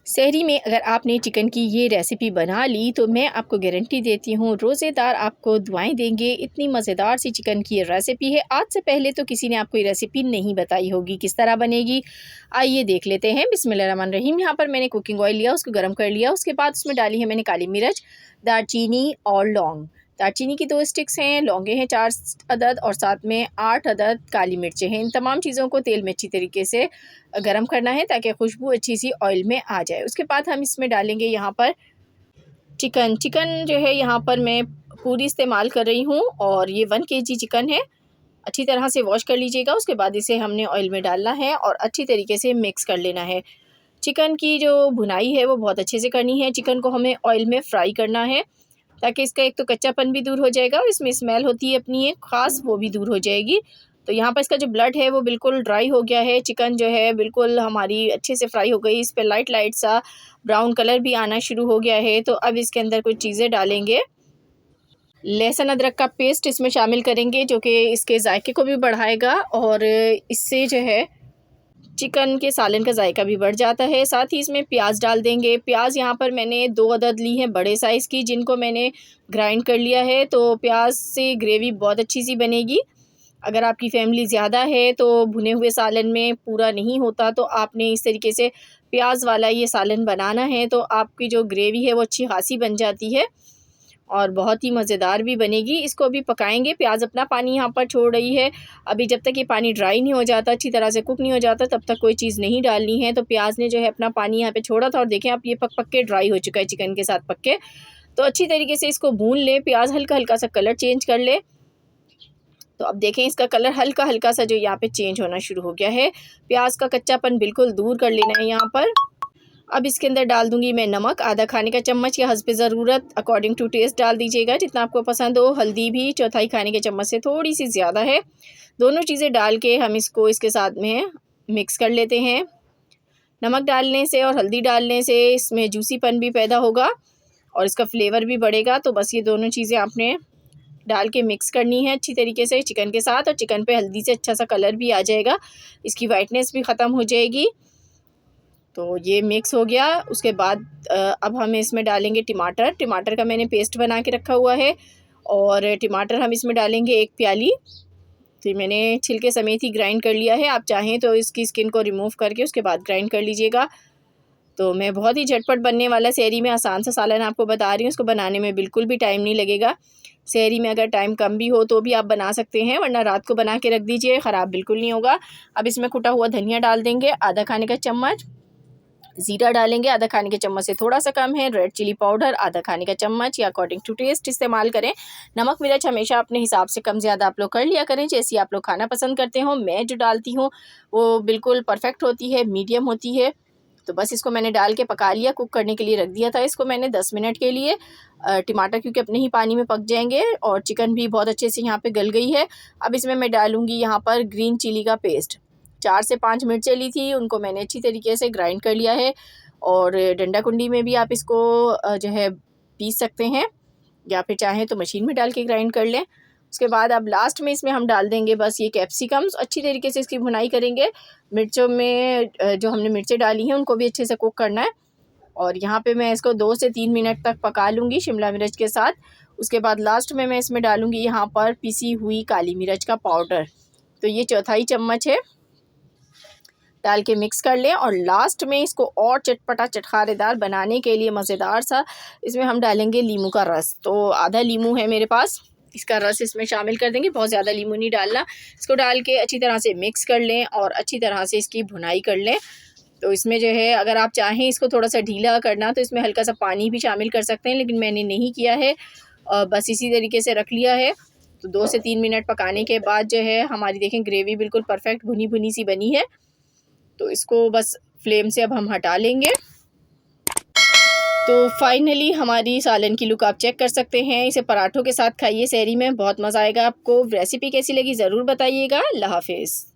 सहरी में अगर आपने चिकन की ये रेसिपी बना ली तो मैं आपको गारंटी देती हूँ रोज़ेदार आपको दुआएं देंगे। इतनी मज़ेदार सी चिकन की ये रेसिपी है। आज से पहले तो किसी ने आपको ये रेसिपी नहीं बताई होगी किस तरह बनेगी। आइए देख लेते हैं। बिस्मिल्लाहिर्रहमानिर्रहीम। यहाँ पर मैंने कुकिंग ऑयल लिया, उसको गर्म कर लिया। उसके बाद उसमें डाली है मैंने काली मिर्च, दालचीनी और लौंग। दालचीनी की 2 स्टिक्स हैं, लौंगे हैं 4 अदद और साथ में 8 अदद काली मिर्चें हैं। इन तमाम चीज़ों को तेल में अच्छी तरीके से गरम करना है ताकि खुशबू अच्छी सी ऑयल में आ जाए। उसके बाद हम इसमें डालेंगे यहाँ पर चिकन जो है यहाँ पर मैं पूरी इस्तेमाल कर रही हूँ और ये 1 केजी चिकन है। अच्छी तरह से वॉश कर लीजिएगा। उसके बाद इसे हमने ऑयल में डालना है और अच्छी तरीके से मिक्स कर लेना है। चिकन की जो भुनाई है वो बहुत अच्छे से करनी है। चिकन को हमें ऑयल में फ्राई करना है ताकि इसका एक तो कच्चापन भी दूर हो जाएगा और इसमें स्मेल होती है अपनी एक ख़ास, वो भी दूर हो जाएगी। तो यहाँ पर इसका जो ब्लड है वो बिल्कुल ड्राई हो गया है। चिकन जो है बिल्कुल हमारी अच्छे से फ्राई हो गई। इस पे लाइट लाइट सा ब्राउन कलर भी आना शुरू हो गया है। तो अब इसके अंदर कुछ चीज़ें डालेंगे। लहसुन अदरक का पेस्ट इसमें शामिल करेंगे जो कि इसके जायके को भी बढ़ाएगा और इससे जो है चिकन के सालन का जायका भी बढ़ जाता है। साथ ही इसमें प्याज डाल देंगे। प्याज यहाँ पर मैंने 2 अदद ली हैं बड़े साइज़ की, जिनको मैंने ग्राइंड कर लिया है। तो प्याज से ग्रेवी बहुत अच्छी सी बनेगी। अगर आपकी फैमिली ज़्यादा है तो भुने हुए सालन में पूरा नहीं होता, तो आपने इस तरीके से प्याज वाला ये सालन बनाना है तो आपकी जो ग्रेवी है वो अच्छी खासी बन जाती है और बहुत ही मज़ेदार भी बनेगी। इसको अभी पकाएंगे। प्याज अपना पानी यहाँ पर छोड़ रही है। अभी जब तक ये पानी ड्राई नहीं हो जाता, अच्छी तरह से कुक नहीं हो जाता, तब तक कोई चीज़ नहीं डालनी है। तो प्याज ने जो है अपना पानी यहाँ पे छोड़ा था और देखें अब ये पक के ड्राई हो चुका है चिकन के साथ पक के। तो अच्छी तरीके से इसको भून लें। प्याज हल्का हल्का सा कलर चेंज कर ले। तो अब देखें इसका कलर हल्का हल्का सा जो यहाँ पे चेंज होना शुरू हो गया है। प्याज का कच्चापन बिल्कुल दूर कर लेना है यहाँ पर। अब इसके अंदर डाल दूंगी मैं नमक, आधा खाने का चम्मच या हस्बे ज़रूरत अकॉर्डिंग टू टेस्ट डाल दीजिएगा जितना आपको पसंद हो। हल्दी भी 1/4 खाने के चम्मच से थोड़ी सी ज़्यादा है। दोनों चीज़ें डाल के हम इसको इसके साथ में मिक्स कर लेते हैं। नमक डालने से और हल्दी डालने से इसमें जूसीपन भी पैदा होगा और इसका फ्लेवर भी बढ़ेगा। तो बस ये दोनों चीज़ें आपने डाल के मिक्स करनी है अच्छी तरीके से चिकन के साथ और चिकन पे हल्दी से अच्छा सा कलर भी आ जाएगा, इसकी वाइटनेस भी ख़त्म हो जाएगी। तो ये मिक्स हो गया। उसके बाद अब हम इसमें डालेंगे टमाटर। टमाटर का मैंने पेस्ट बना के रखा हुआ है और टमाटर हम इसमें डालेंगे 1 प्याली। तो मैंने छिलके समेत ही ग्राइंड कर लिया है। आप चाहें तो इसकी स्किन को रिमूव करके उसके बाद ग्राइंड कर लीजिएगा। तो मैं बहुत ही झटपट बनने वाला सहरी में आसान सा सालन आपको बता रही हूँ। इसको बनाने में बिल्कुल भी टाइम नहीं लगेगा। सहरी में अगर टाइम कम भी हो तो भी आप बना सकते हैं, वरना रात को बना के रख दीजिए, ख़राब बिल्कुल नहीं होगा। अब इसमें कुटा हुआ धनिया डाल देंगे, आधा खाने का चम्मच। ज़ीरा डालेंगे, आधा खाने के चम्मच से थोड़ा सा कम है। रेड चिली पाउडर आधा खाने का चम्मच या अकॉर्डिंग टू टेस्ट इस्तेमाल करें। नमक मिर्च हमेशा अपने हिसाब से कम ज़्यादा आप लोग कर लिया करें, जैसी आप लोग खाना पसंद करते हो। मैं जो डालती हूँ वो बिल्कुल परफेक्ट होती है, मीडियम होती है। तो बस इसको मैंने डाल के पका लिया, कुक करने के लिए रख दिया था इसको मैंने 10 मिनट के लिए। टमाटर क्योंकि अपने ही पानी में पक जाएंगे और चिकन भी बहुत अच्छे से यहाँ पे गल गई है। अब इसमें मैं डालूँगी यहाँ पर ग्रीन चिली का पेस्ट। 4 से 5 मिर्चें ली थी, उनको मैंने अच्छी तरीके से ग्राइंड कर लिया है और डंडा कुंडी में भी आप इसको जो है पीस सकते हैं या फिर चाहें तो मशीन में डाल के ग्राइंड कर लें। उसके बाद अब लास्ट में इसमें हम डाल देंगे बस ये कैप्सिकम्स। अच्छी तरीके से इसकी भुनाई करेंगे। मिर्चों में जो हमने मिर्चें डाली हैं उनको भी अच्छे से कुक करना है और यहाँ पे मैं इसको 2 से 3 मिनट तक पका लूँगी शिमला मिर्च के साथ। उसके बाद लास्ट में मैं इसमें डालूँगी यहाँ पर पिसी हुई काली मिर्च का पाउडर। तो ये 1/4 चम्मच है, डाल के मिक्स कर लें और लास्ट में इसको और चटपटा चटखारेदार बनाने के लिए मज़ेदार सा इसमें हम डालेंगे नींबू का रस। तो आधा नींबू है मेरे पास, इसका रस इसमें शामिल कर देंगे। बहुत ज़्यादा नींबू नहीं डालना। इसको डाल के अच्छी तरह से मिक्स कर लें और अच्छी तरह से इसकी भुनाई कर लें। तो इसमें जो है अगर आप चाहें इसको थोड़ा सा ढीला करना तो इसमें हल्का सा पानी भी शामिल कर सकते हैं, लेकिन मैंने नहीं किया है और बस इसी तरीके से रख लिया है। तो 2 से 3 मिनट पकाने के बाद जो है हमारी देखें ग्रेवी बिल्कुल परफेक्ट भुनी भुनी सी बनी है। तो इसको बस फ्लेम से अब हम हटा लेंगे। तो फाइनली हमारी सालन की लुक आप चेक कर सकते हैं। इसे पराठों के साथ खाइए सहरी में, बहुत मज़ा आएगा आपको। रेसिपी कैसी लगी ज़रूर बताइएगा। अल्लाह हाफ़िज़।